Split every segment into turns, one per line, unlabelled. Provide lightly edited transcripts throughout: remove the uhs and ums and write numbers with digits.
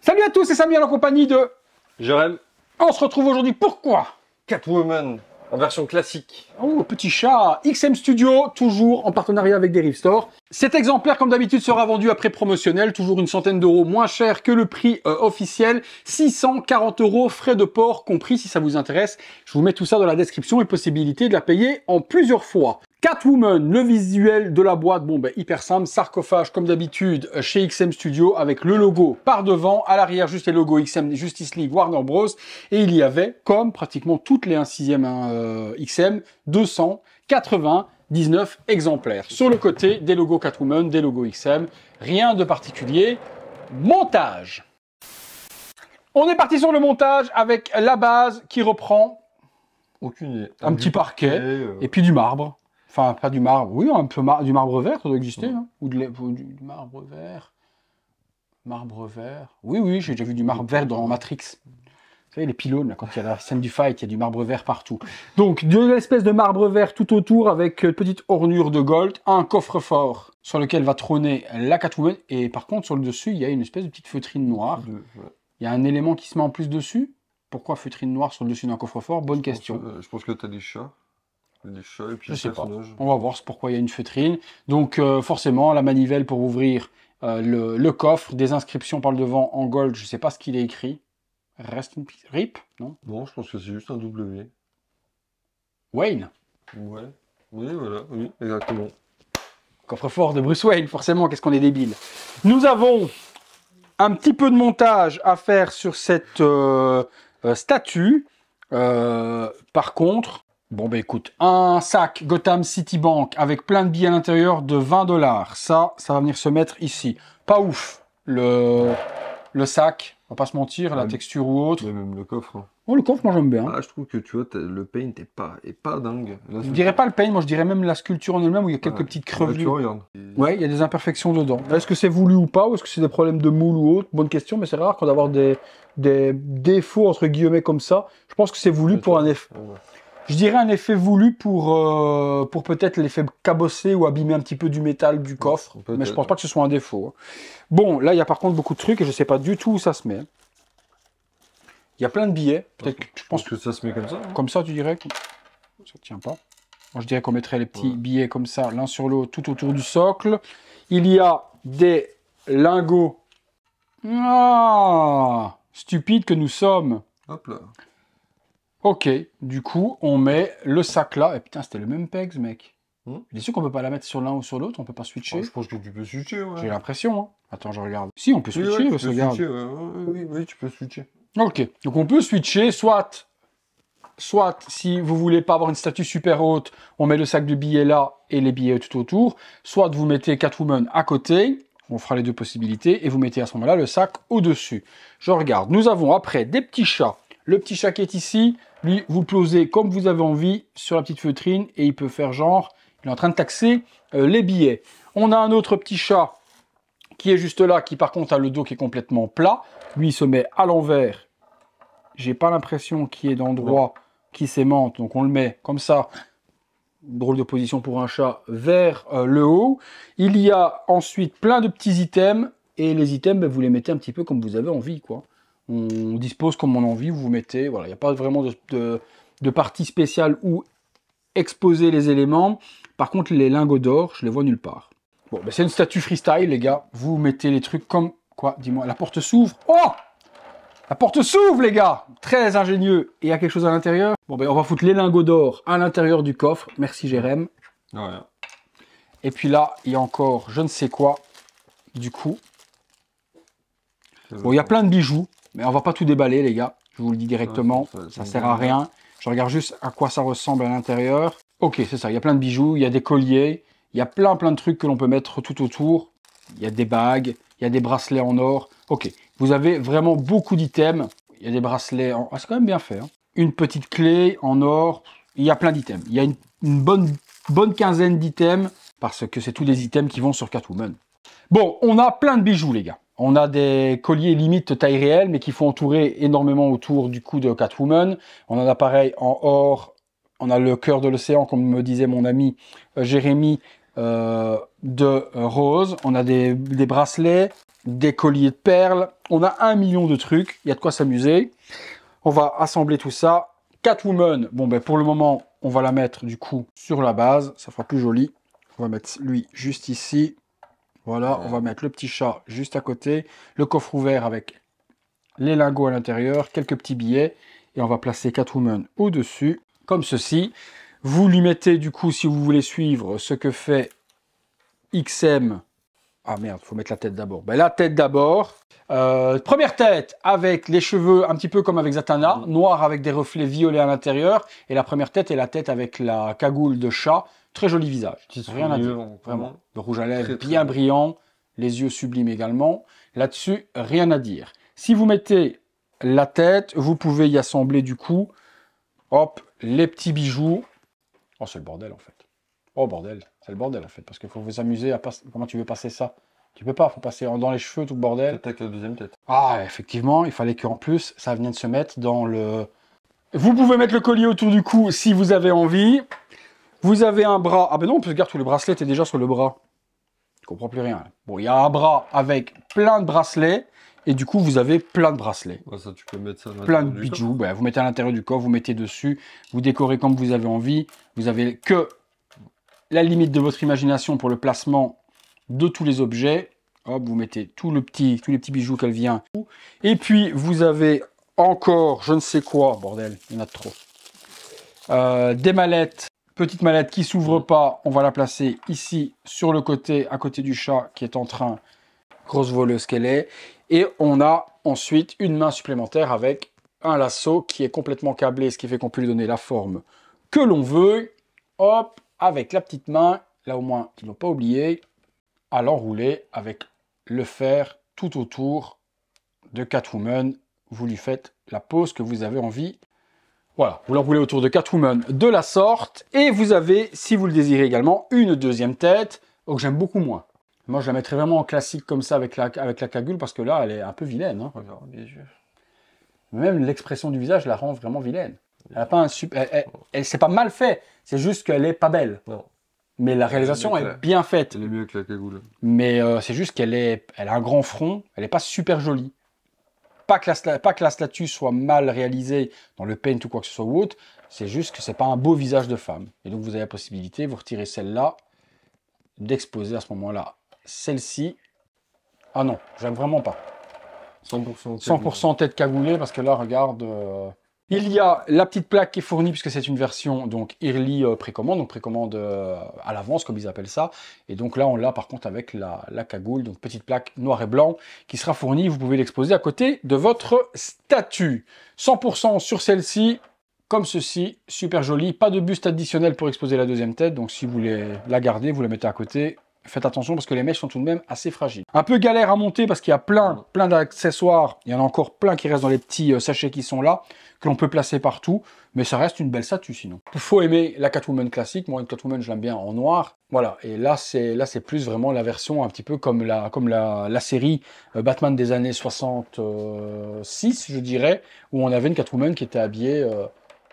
Salut à tous, c'est Samy en compagnie de
Jérém.
On se retrouve aujourd'hui, pourquoi?
Catwoman, en version classique.
Oh, petit chat, XM Studio, toujours en partenariat avec Derive Store. Cet exemplaire, comme d'habitude, sera vendu à prix promotionnel, toujours une centaine d'euros moins cher que le prix officiel. 640 € frais de port compris, si ça vous intéresse. Je vous mets tout ça dans la description et possibilité de la payer en plusieurs fois. Catwoman, le visuel de la boîte, bon ben hyper simple, sarcophage comme d'habitude chez XM Studio avec le logo par devant, à l'arrière juste les logos XM, Justice League, Warner Bros. Et il y avait, comme pratiquement toutes les 1/6 XM, 299 exemplaires. Sur le côté, des logos Catwoman, des logos XM, rien de particulier. Montage. On est parti sur le montage avec la base qui reprend
Aucune idée.
un petit parquet et puis du marbre. Enfin, pas du marbre, oui, un peu du marbre vert, ça doit exister, hein. Ou du marbre vert. Marbre vert. Oui, oui, j'ai déjà vu du marbre vert dans Matrix. Vous savez, les pylônes, là, quand il y a la scène du fight, il y a du marbre vert partout. Donc, de l'espèce de marbre vert tout autour avec une petite ornure de gold, un coffre-fort sur lequel va trôner la Catwoman. Et par contre, sur le dessus, il y a une espèce de petite feutrine noire. Il y a un élément qui se met en plus dessus. Pourquoi feutrine noire sur le dessus d'un coffre-fort? Bonne question.
Je pense que tu as des chats. Des chats et puis
je sais pas. On va voir pourquoi il y a une feutrine. Donc forcément, la manivelle pour ouvrir le coffre, des inscriptions par le devant en gold, je sais pas ce qu'il est écrit. Rest in peace. RIP, non?
Non, je pense que c'est juste un W.
Wayne.
Ouais. Oui, voilà, oui, exactement.
Coffre-fort de Bruce Wayne, forcément, qu'est-ce qu'on est débile. Nous avons un petit peu de montage à faire sur cette statue. Par contre, bon bah écoute, un sac Gotham City Bank avec plein de billets à l'intérieur de 20 $. Ça va venir se mettre ici. Pas ouf, le sac, on va pas se mentir, la texture ou autre.
Mais même le coffre. Hein.
Oh, le coffre, moi j'aime bien.
Ah, je trouve que tu vois, le paint est pas dingue. Là,
je dirais pas le paint, moi je dirais même la sculpture en elle-même où il y a quelques petites crevelures.
Regarde.
Ouais, il y a des imperfections dedans. Est-ce que c'est voulu ou pas, ou est-ce que c'est des problèmes de moule ou autre? Bonne question, mais c'est rare qu'on d'avoir des défauts entre guillemets comme ça. Je pense que c'est voulu pour un effet. Ouais. Je dirais un effet voulu pour peut-être l'effet cabossé ou abîmer un petit peu du métal du coffre. Mais je pense pas que ce soit un défaut. Bon, là, il y a par contre beaucoup de trucs et je sais pas du tout où ça se met. Il y a plein de billets. Peut-être que je pense
que ça se met comme ça. Hein.
Comme ça, tu dirais que ça tient pas. Moi, je dirais qu'on mettrait les petits billets comme ça, l'un sur l'autre, tout autour du socle. Il y a des lingots. Ah, stupide que nous sommes.
Hop là.
Ok, du coup, on met le sac là. Et putain, c'était le même pegs, mec. Il est sûr qu'on peut pas la mettre sur l'un ou sur l'autre, on peut pas switcher.
Je pense que tu peux switcher, ouais.
J'ai l'impression, hein. Attends, je regarde. Si, on peut switcher, regarde.
Oui, tu peux switcher.
Ok, donc on peut switcher, soit si vous voulez pas avoir une statue super haute, on met le sac de billets là et les billets tout autour. Soit vous mettez Catwoman à côté, on fera les deux possibilités, et vous mettez à ce moment-là le sac au-dessus. Je regarde. Nous avons après des petits chats. Le petit chat qui est ici, lui, vous le posez comme vous avez envie sur la petite feutrine et il peut faire genre, il est en train de taxer les billets. On a un autre petit chat qui est juste là, qui par contre a le dos qui est complètement plat. Lui, il se met à l'envers. J'ai pas l'impression qu'il y ait d'endroit qui s'aimante, donc on le met comme ça. Drôle de position pour un chat, vers le haut. Il y a ensuite plein de petits items, et les items, ben, vous les mettez un petit peu comme vous avez envie, quoi. On dispose comme on a envie, vous mettez, voilà, il n'y a pas vraiment de partie spéciale où exposer les éléments. Par contre, les lingots d'or, je les vois nulle part. Bon, ben c'est une statue freestyle, les gars. Vous mettez les trucs comme... Quoi? Dis-moi, la porte s'ouvre. Oh! La porte s'ouvre, les gars! Très ingénieux. Et il y a quelque chose à l'intérieur. Bon, ben on va foutre les lingots d'or à l'intérieur du coffre. Merci, Jérém.
Ouais.
Et puis là, il y a encore je ne sais quoi. Du coup... Bon, il y a plein de bijoux. Mais on va pas tout déballer, les gars. Je vous le dis directement. Ça sert à rien. Je regarde juste à quoi ça ressemble à l'intérieur. Ok, c'est ça. Il y a plein de bijoux. Il y a des colliers. Il y a plein de trucs que l'on peut mettre tout autour. Il y a des bagues. Il y a des bracelets en or. Ok. Vous avez vraiment beaucoup d'items. Il y a des bracelets en... Ah, c'est quand même bien fait. Hein. Une petite clé en or. Il y a plein d'items. Il y a une bonne quinzaine d'items. Parce que c'est tous des items qui vont sur Catwoman. Bon, on a plein de bijoux, les gars. On a des colliers limite taille réelle, mais qui font entourer énormément autour du cou de Catwoman. On en a pareil en or. On a le cœur de l'océan, comme me disait mon ami Jérémy, de rose. On a des bracelets. des colliers de perles. On a 1 million de trucs. Il y a de quoi s'amuser. On va assembler tout ça. Catwoman, bon ben pour le moment, on va la mettre du coup sur la base. Ça fera plus joli. On va mettre lui juste ici. Voilà, on va mettre le petit chat juste à côté. Le coffre ouvert avec les lingots à l'intérieur, quelques petits billets. Et on va placer Catwoman au-dessus, comme ceci. Vous lui mettez du coup, si vous voulez suivre ce que fait XM. Ah merde, il faut mettre la tête d'abord. Ben, la tête d'abord. Première tête avec les cheveux un petit peu comme avec Zatanna, noir avec des reflets violets à l'intérieur. Et la première tête est la tête avec la cagoule de chat. Très joli visage. Rien à dire. Vraiment. Le rouge à lèvres bien brillant. Les yeux sublimes également. Là-dessus, rien à dire. Si vous mettez la tête, vous pouvez y assembler du coup, hop, les petits bijoux. Oh, c'est le bordel en fait. Oh, bordel. C'est le bordel en fait. Parce qu'il faut vous amuser à passer. Comment tu veux passer ça? Tu peux pas. Il faut passer dans les cheveux tout le bordel.
Peut-être avec la deuxième tête.
Ah, effectivement. Il fallait qu'en plus, ça vienne se mettre dans le... Vous pouvez mettre le collier autour du cou si vous avez envie. Vous avez un bras. Ah ben non, on peut se garder tous les bracelets étaient déjà sur le bras. Je comprends plus rien. Bon, il y a un bras avec plein de bracelets. Et du coup, vous avez plein de bracelets.
Ouais, ça, tu peux mettre ça
plein de bijoux. Ben, vous mettez à l'intérieur du coffre, vous mettez dessus. Vous décorez comme vous avez envie. Vous avez que la limite de votre imagination pour le placement de tous les objets. Hop, vous mettez tous les petits bijoux qu'elle vient. Et puis, vous avez encore, je ne sais quoi. Bordel, il y en a trop. Des mallettes. Petite mallette qui s'ouvre pas, on va la placer ici sur le côté, à côté du chat qui est en train, grosse voleuse qu'elle est. Et on a ensuite une main supplémentaire avec un lasso qui est complètement câblé, ce qui fait qu'on peut lui donner la forme que l'on veut. Hop, avec la petite main, là au moins ils n'ont pas oublié, à l'enrouler avec le fer tout autour de Catwoman. Vous lui faites la pose que vous avez envie. Voilà, vous l'enroulez autour de Catwoman de la sorte. Et vous avez, si vous le désirez également, une deuxième tête, que j'aime beaucoup moins. Moi, je la mettrais vraiment en classique comme ça avec la cagoule, parce que là, elle est un peu vilaine. Hein.
Regarde les yeux.
Même l'expression du visage la rend vraiment vilaine. Elle a pas un super... c'est pas mal fait, c'est juste qu'elle est pas belle.
Non.
Mais la réalisation est bien faite.
Elle est mieux que la cagoule.
Mais c'est juste elle a un grand front, elle n'est pas super jolie. Pas que la statue soit mal réalisée dans le paint ou quoi que ce soit ou autre, c'est juste que c'est pas un beau visage de femme. Et donc vous avez la possibilité, vous retirez celle-là, d'exposer à ce moment-là celle-ci. Ah non, j'aime vraiment pas. 100% tête cagoulée, parce que là, regarde... Il y a la petite plaque qui est fournie, puisque c'est une version donc Early précommande, donc précommande à l'avance, comme ils appellent ça. Et donc là, on l'a par contre avec la cagoule, donc petite plaque noir et blanc, qui sera fournie. Vous pouvez l'exposer à côté de votre statue. 100% sur celle-ci, comme ceci, super jolie. Pas de buste additionnel pour exposer la deuxième tête, donc si vous voulez la garder, vous la mettez à côté. Faites attention parce que les mèches sont tout de même assez fragiles. Un peu galère à monter parce qu'il y a plein d'accessoires. Il y en a encore plein qui restent dans les petits sachets qui sont là, que l'on peut placer partout. Mais ça reste une belle statue sinon. Il faut aimer la Catwoman classique. Moi, une Catwoman, je l'aime bien en noir. Voilà. Et là, c'est plus vraiment la version un petit peu comme la série Batman des années 66, je dirais, où on avait une Catwoman qui était habillée...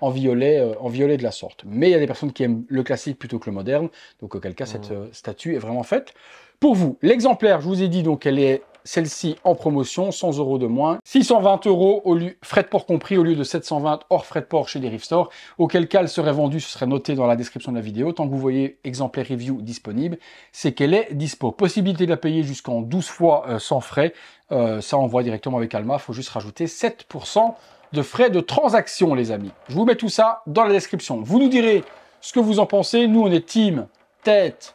en violet de la sorte. Mais il y a des personnes qui aiment le classique plutôt que le moderne, donc auquel cas cette statue est vraiment faite pour vous. L'exemplaire, je vous ai dit, donc elle est celle-ci en promotion, 100 € de moins, 620 €, frais de port compris, au lieu de 720 hors frais de port chez Derive Store, auquel cas elle serait vendue, ce serait noté dans la description de la vidéo. Tant que vous voyez exemplaire review disponible, c'est qu'elle est dispo. Possibilité de la payer jusqu'en 12 fois sans frais, ça on voit directement avec Alma, il faut juste rajouter 7% de frais de transaction, les amis. Je vous mets tout ça dans la description. Vous nous direz ce que vous en pensez. Nous, on est team tête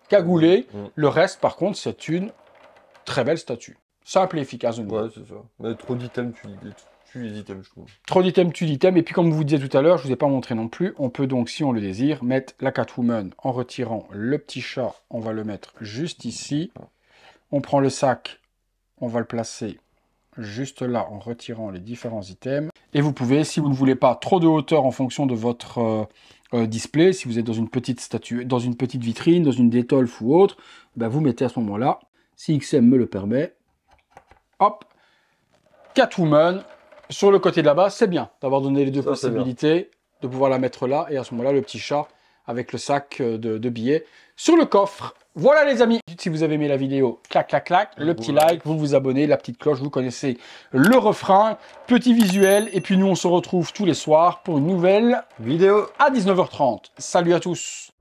cagoulée. Le reste, par contre, c'est une très belle statue. Simple et efficace.
Ouais, c'est ça. Mais trop d'items, tu les items, je trouve.
Trop d'items, tu d'items. Et puis, comme je vous disais tout à l'heure, je ne vous ai pas montré non plus, on peut donc, si on le désire, mettre la Catwoman en retirant le petit chat. On va le mettre juste ici. On prend le sac, on va le placer juste là en retirant les différents items. Et vous pouvez, si vous ne voulez pas trop de hauteur en fonction de votre display, si vous êtes dans une petite statue, dans une petite vitrine, dans une Détolf ou autre, ben vous mettez à ce moment-là, si XM me le permet, hop, Catwoman sur le côté de là-bas. C'est bien d'avoir donné les deux possibilités, de pouvoir la mettre là, et à ce moment-là, le petit chat avec le sac de billets sur le coffre. Voilà les amis. d'habitude, si vous avez aimé la vidéo, clac, clac, clac, le petit like, vous vous abonnez, la petite cloche, vous connaissez le refrain, petit visuel. Et puis nous, on se retrouve tous les soirs pour une nouvelle
vidéo
à 19h30. Salut à tous.